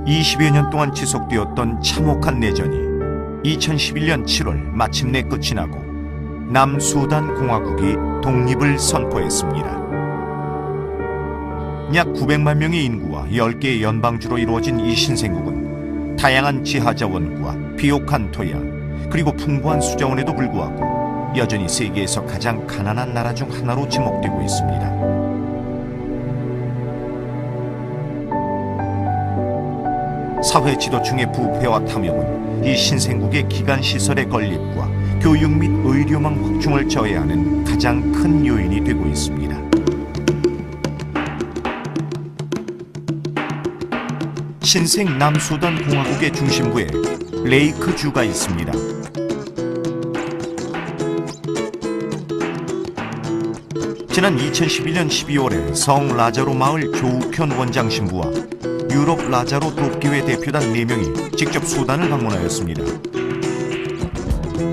20여 년 동안 지속되었던 참혹한 내전이 2011년 7월 마침내 끝이 나고 남수단 공화국이 독립을 선포했습니다. 약 900만 명의 인구와 10개의 연방주로 이루어진 이 신생국은 다양한 지하자원과 비옥한 토양, 그리고 풍부한 수자원에도 불구하고 여전히 세계에서 가장 가난한 나라 중 하나로 지목되고 있습니다. 사회 지도층의 부패와 탐욕은 이 신생국의 기간시설의 건립과 교육 및 의료망 확충을 저해하는 가장 큰 요인이 되고 있습니다. 신생 남수단 공화국의 중심부에 레이크주가 있습니다. 지난 2011년 12월에 성 라자로 마을 조욱현 원장 신부와 유럽 라자로 돕기회 대표단 4명이 직접 수단을 방문하였습니다.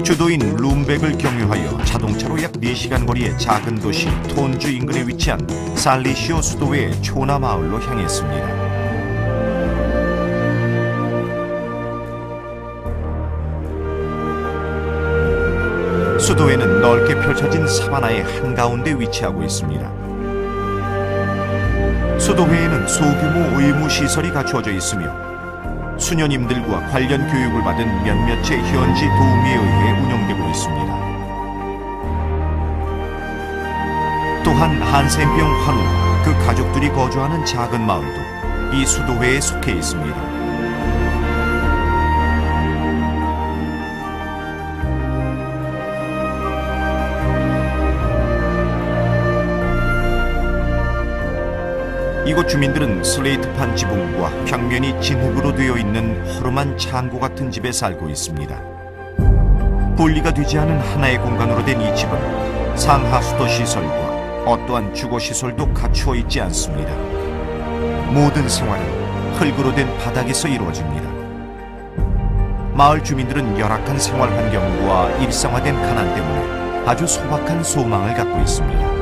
주도인 룸벡을 경유하여 자동차로 약 4시간 거리의 작은 도시 톤주 인근에 위치한 살리시오 수도회의 초나 마을로 향했습니다. 수도회는 넓게 펼쳐진 사바나의 한가운데 위치하고 있습니다. 수도회에는 소규모 의무시설이 갖추어져 있으며 수녀님들과 관련 교육을 받은 몇몇의 현지 도우미에 의해 운영되고 있습니다. 또한 한센병 환우와 그 가족들이 거주하는 작은 마을도 이 수도회에 속해 있습니다. 이곳 주민들은 슬레이트판 지붕과 벽면이 진흙으로 되어 있는 허름한 창고 같은 집에 살고 있습니다. 분리가 되지 않은 하나의 공간으로 된 이 집은 상하수도 시설과 어떠한 주거시설도 갖추어 있지 않습니다. 모든 생활은 흙으로 된 바닥에서 이루어집니다. 마을 주민들은 열악한 생활 환경과 일상화된 가난 때문에 아주 소박한 소망을 갖고 있습니다.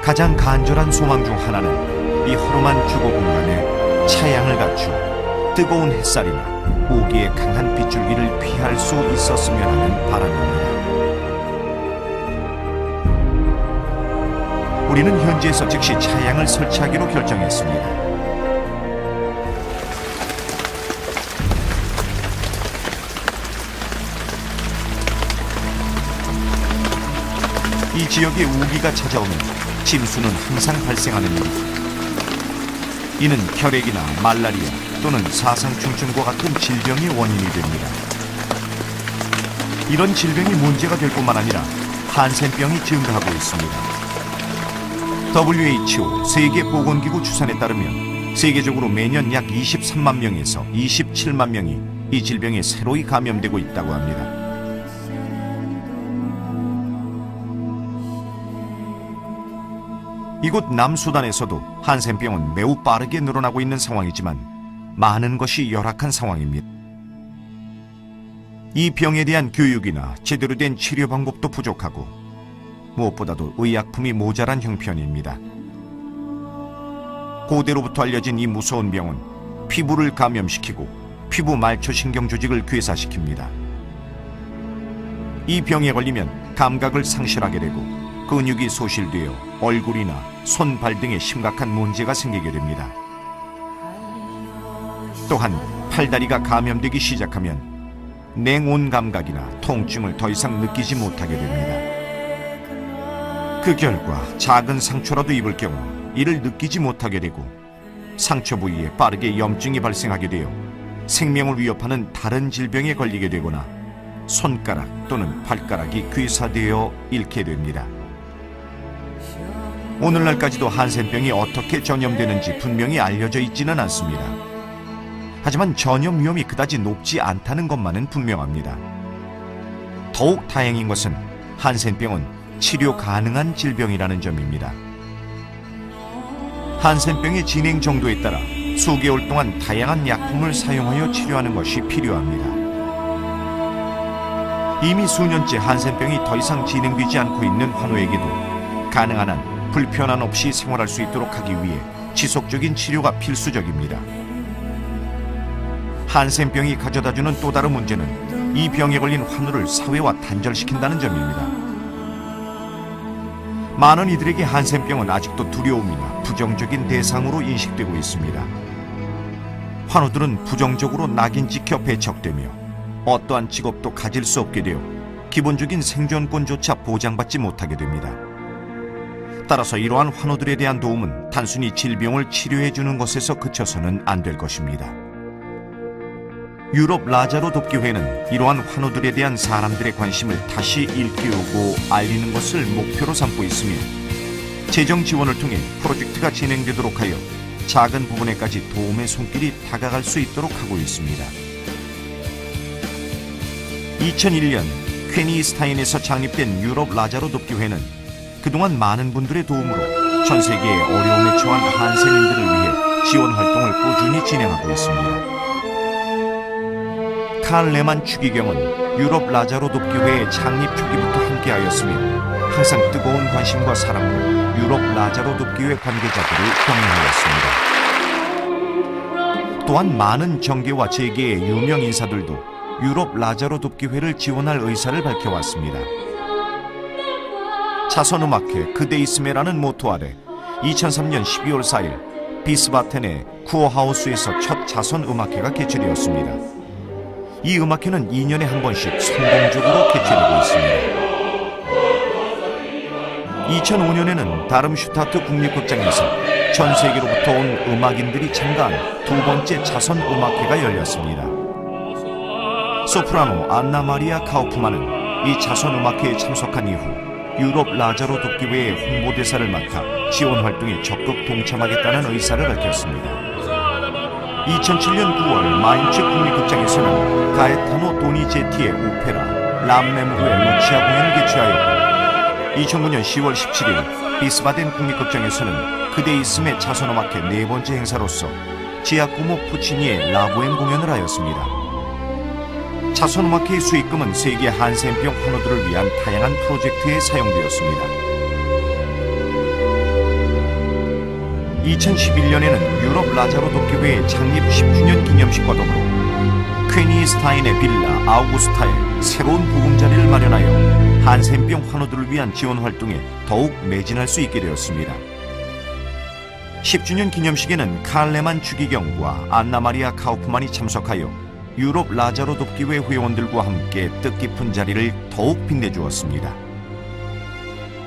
가장 간절한 소망 중 하나는 이 허름한 주거 공간에 차양을 갖추어 뜨거운 햇살이나 모기의 강한 빗줄기를 피할 수 있었으면 하는 바람입니다. 우리는 현지에서 즉시 차양을 설치하기로 결정했습니다. 이 지역에 우기가 찾아오면 침수는 항상 발생하는 일이죠. 이는 혈액이나 말라리아 또는 사상충증과 같은 질병의 원인이 됩니다. 이런 질병이 문제가 될 뿐만 아니라 한센병이 증가하고 있습니다. WHO 세계보건기구 추산에 따르면 세계적으로 매년 약 23만 명에서 27만 명이 이 질병에 새로이 감염되고 있다고 합니다. 이곳 남수단에서도 한센병은 매우 빠르게 늘어나고 있는 상황이지만 많은 것이 열악한 상황입니다. 이 병에 대한 교육이나 제대로 된 치료 방법도 부족하고 무엇보다도 의약품이 모자란 형편입니다. 고대로부터 알려진 이 무서운 병은 피부를 감염시키고 피부 말초신경 조직을 괴사시킵니다. 이 병에 걸리면 감각을 상실하게 되고 근육이 소실되어 얼굴이나 손, 발 등에 심각한 문제가 생기게 됩니다. 또한 팔다리가 감염되기 시작하면 냉온 감각이나 통증을 더 이상 느끼지 못하게 됩니다. 그 결과 작은 상처라도 입을 경우 이를 느끼지 못하게 되고 상처 부위에 빠르게 염증이 발생하게 되어 생명을 위협하는 다른 질병에 걸리게 되거나 손가락 또는 발가락이 괴사되어 잃게 됩니다. 오늘날까지도 한센병이 어떻게 전염되는지 분명히 알려져 있지는 않습니다. 하지만 전염 위험이 그다지 높지 않다는 것만은 분명합니다. 더욱 다행인 것은 한센병은 치료 가능한 질병이라는 점입니다. 한센병의 진행 정도에 따라 수개월 동안 다양한 약품을 사용하여 치료하는 것이 필요합니다. 이미 수년째 한센병이 더 이상 진행되지 않고 있는 환우에게도 가능한 한 불편함 없이 생활할 수 있도록 하기 위해 지속적인 치료가 필수적입니다. 한센병이 가져다주는 또 다른 문제는 이 병에 걸린 환우를 사회와 단절시킨다는 점입니다. 많은 이들에게 한센병은 아직도 두려움이나 부정적인 대상으로 인식되고 있습니다. 환우들은 부정적으로 낙인 찍혀 배척되며 어떠한 직업도 가질 수 없게 되어 기본적인 생존권조차 보장받지 못하게 됩니다. 따라서 이러한 환우들에 대한 도움은 단순히 질병을 치료해주는 것에서 그쳐서는 안 될 것입니다. 유럽 라자로 돕기회는 이러한 환우들에 대한 사람들의 관심을 다시 일깨우고 알리는 것을 목표로 삼고 있으며 재정 지원을 통해 프로젝트가 진행되도록 하여 작은 부분에까지 도움의 손길이 다가갈 수 있도록 하고 있습니다. 2001년 퀘니스타인에서 창립된 유럽 라자로 돕기회는 그동안 많은 분들의 도움으로 전 세계의 어려움에 처한 한센인들을 위해 지원 활동을 꾸준히 진행하고 있습니다. 칼 레만 추기경은 유럽 라자로 돕기회의 창립 초기부터 함께하였으며 항상 뜨거운 관심과 사랑으로 유럽 라자로 돕기회 관계자들을 격려하였습니다. 또한 많은 정계와 재계의 유명 인사들도 유럽 라자로 돕기회를 지원할 의사를 밝혀왔습니다. 자선음악회 그대 있음에라는 모토 아래 2003년 12월 4일 비스바텐의 쿠어하우스에서 첫 자선음악회가 개최되었습니다. 이 음악회는 2년에 한 번씩 성공적으로 개최되고 있습니다. 2005년에는 다름슈타트 국립극장에서 전 세계로부터 온 음악인들이 참가한 두 번째 자선음악회가 열렸습니다. 소프라노 안나 마리아 카우프만은 이 자선음악회에 참석한 이후 유럽 라자로 돕기회의 홍보대사를 맡아 지원 활동에 적극 동참하겠다는 의사를 밝혔습니다. 2007년 9월 마인츠 국립극장에서는 가에타노 도니제티의 오페라 람메무르의 루치아 공연을 개최하였고 2009년 10월 17일 비스바덴 국립극장에서는 그대 있음의 자선음악회 네 번째 행사로서 지아코모 푸치니의 라보엠 공연을 하였습니다. 자선음악회의 수익금은 세계 한센병 환우들을 위한 다양한 프로젝트에 사용되었습니다. 2011년에는 유럽 라자로 돕기회의 창립 10주년 기념식과 더불어 퀘니스타인의 빌라 아우구스타에 새로운 보금자리를 마련하여 한센병 환우들을 위한 지원 활동에 더욱 매진할 수 있게 되었습니다. 10주년 기념식에는 칼 레만 추기경과 안나 마리아 카우프만이 참석하여 유럽 라자로 돕기회 회원들과 함께 뜻깊은 자리를 더욱 빛내주었습니다.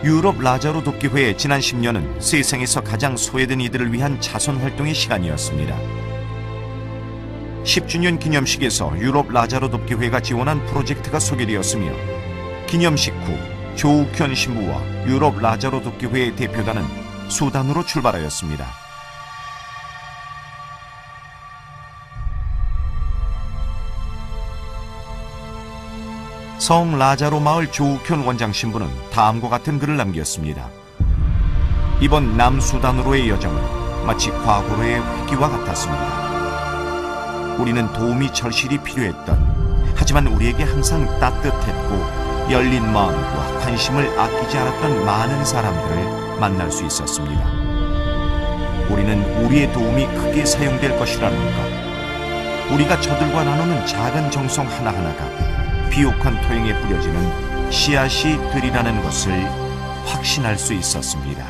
유럽 라자로 돕기회의 지난 10년은 세상에서 가장 소외된 이들을 위한 자선 활동의 시간이었습니다. 10주년 기념식에서 유럽 라자로 돕기회가 지원한 프로젝트가 소개되었으며 기념식 후 조욱현 신부와 유럽 라자로 돕기회의 대표단은 수단으로 출발하였습니다. 성 라자로 마을 조욱현 원장 신부는 다음과 같은 글을 남겼습니다. 이번 남수단으로의 여정은 마치 과거로의 회귀와 같았습니다. 우리는 도움이 절실히 필요했던, 하지만 우리에게 항상 따뜻했고 열린 마음과 관심을 아끼지 않았던 많은 사람들을 만날 수 있었습니다. 우리는 우리의 도움이 크게 사용될 것이라는 것, 우리가 저들과 나누는 작은 정성 하나하나가 비옥한 토양에 뿌려지는 씨앗이 되리라는 것을 확신할 수 있었습니다.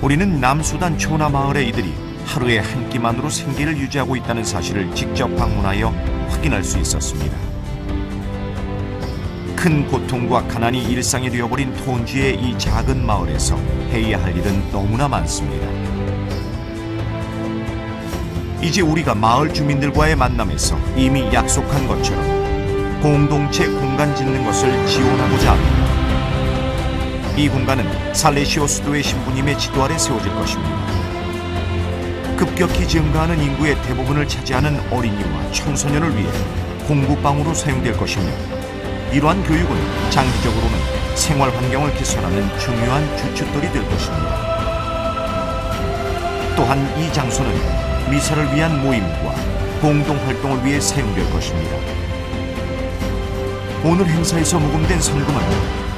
우리는 남수단 초나 마을의 이들이 하루에 한 끼만으로 생계를 유지하고 있다는 사실을 직접 방문하여 확인할 수 있었습니다. 큰 고통과 가난이 일상이 되어버린 톤주의 이 작은 마을에서 해야 할 일은 너무나 많습니다. 이제 우리가 마을 주민들과의 만남에서 이미 약속한 것처럼 공동체 공간 짓는 것을 지원하고자 합니다. 이 공간은 살레시오 수도의 신부님의 지도 아래 세워질 것입니다. 급격히 증가하는 인구의 대부분을 차지하는 어린이와 청소년을 위해 공부방으로 사용될 것이며 이러한 교육은 장기적으로는 생활 환경을 개선하는 중요한 주춧돌이 될 것입니다. 또한 이 장소는 미사를 위한 모임과 공동활동을 위해 사용될 것입니다. 오늘 행사에서 모금된 성금은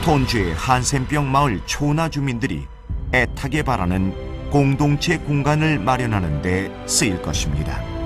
톤주의 한센병 마을 초나 주민들이 애타게 바라는 공동체 공간을 마련하는 데 쓰일 것입니다.